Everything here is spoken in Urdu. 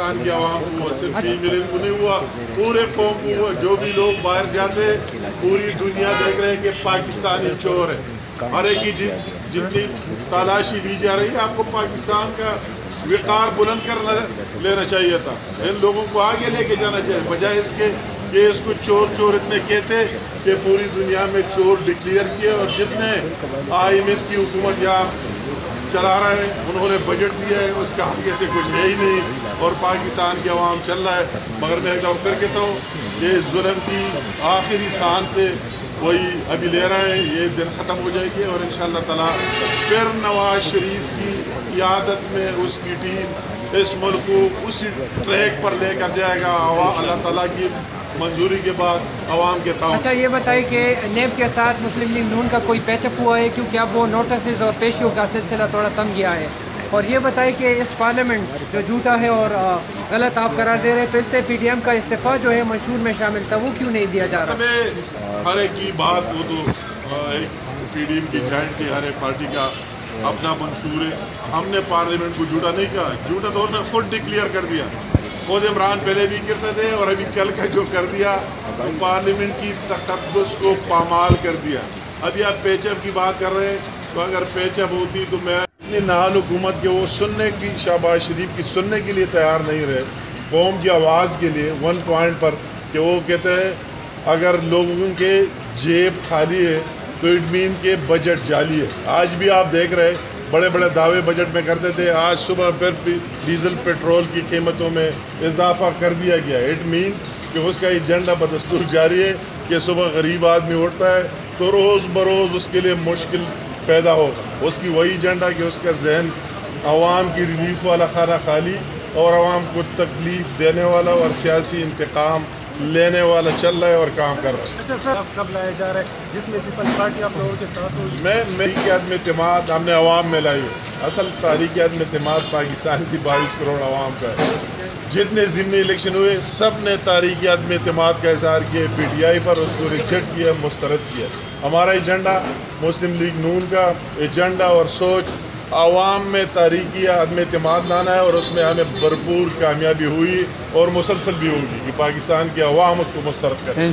پاکستان کی عوام کو ہوا، صرف 3 ملین کو نہیں ہوا، پورے قوم کو ہوا. جو بھی لوگ باہر جاتے پوری دنیا دیکھ رہے ہیں کہ پاکستانی چور ہے. ہر ایک کی جتنی تلاشی لی جا رہی ہے، آپ کو پاکستان کا وقار بلند کر لینا چاہیے تھا. ان لوگوں کو آگے لے کے جانا چاہیے، بجائے اس کے کہ اس کو چور چور اتنے کہتے کہ پوری دنیا میں چور ڈکلیئر کیے. اور جتنے IMF کی حکومت یہاں چلا رہا ہے، انہوں نے بجٹ دیا ہے، اس کا آگے سے کچھ ہے ہی نہیں، اور پاکستان کی عوام چل رہا ہے. مگر میں ایک دفعہ پھر کہتا ہوں، یہ ظلم کی آخری سانس سے وہی ابھی لے رہا ہے. یہ دن ختم ہو جائے گی اور انشاءاللہ تعالیٰ پھر نواز شریف کی قیادت میں اس کی ٹیم اس ملک کو اسی ٹریک پر لے کر جائے گا، اللہ تعالیٰ کی منظوری کے بعد عوام کے تعاون. اچھا یہ بتائیں کہ نیب کے ساتھ مسلم لیگ نون کا کوئی پیچ اپ ہوا ہے، کیونکہ اب وہ نوٹسز اور پیشیوں کا سلسلہ تھوڑا تھم گیا ہے. اور یہ بتائیں کہ اس پارلیمنٹ جو جھوٹا ہے اور غلط آپ قرار دے رہے ہیں، تو اس سے PDM کا استعفیٰ جو ہے منشور میں شامل تھا، وہ کیوں نہیں دیا جا رہا؟ ہمیں ہر ایک کی بات، وہ تو ایک PDM کی جوائنٹ کی ہر ایک پارٹی کا اپنا منشور ہے. ہم نے پارلیمنٹ کو جھوٹا نہیں کہا، جھوٹا تو انہوں نے خود ڈکلیئر کر دیا. خود عمران پہلے بھی کرتے تھے، اور ابھی کل کا جو کر دیا پارلیمنٹ کی تقدس کو پامال کر دیا. ابھی آپ پیچ اپ کی بات کر رہے ہیں، تو اگر پیچ اپ ہوتی تو میں اتنی نااہل حکومت کے وہ سننے کی، شہباز شریف کی سننے کے لیے تیار نہیں رہے، قوم کی آواز کے لیے 1 پوائنٹ پر، کہ وہ کہتے ہیں اگر لوگوں کے جیب خالی ہے تو اٹ مین کہ بجٹ جعلی ہے. آج بھی آپ دیکھ رہے بڑے بڑے دعوے بجٹ میں کرتے تھے، آج صبح پھر ڈیزل پیٹرول کی قیمتوں میں اضافہ کر دیا گیا. اٹ مینس کہ اس کا ایجنڈا بدستور جاری ہے کہ صبح غریب آدمی اٹھتا ہے تو روز بروز اس کے لیے مشکل پیدا ہوگا. اس کی وہی ایجنڈا کہ اس کا ذہن عوام کی ریلیف والا کھانا خالی اور عوام کو تکلیف دینے والا اور سیاسی انتقام لینے والا چل رہا ہے اور کام کر رہا ہے. اچھا سر، کب لایا جا رہا ہے جس میں پیپلز پارٹی آپ لوگوں کے ساتھ ہوگی؟ تحریک عدم اعتماد ہم نے عوام میں لائی ہے. اصل تحریک عدم اعتماد پاکستان کی 22 کروڑ عوام کا ہے. جتنے ضمنی الیکشن ہوئے سب نے تحریک عدم اعتماد کا اظہار کیا، PTI پر اس کو ریجیکٹ کیا، مسترد کیا. ہمارا ایجنڈا، مسلم لیگ نون کا ایجنڈا اور سوچ عوام میں تحریک عدم اعتماد لانا ہے، اور اس میں ہمیں بھرپور کامیابی ہوئی اور مسلسل بھی ہوگی کہ پاکستان کی عوام اس کو مسترد کرے.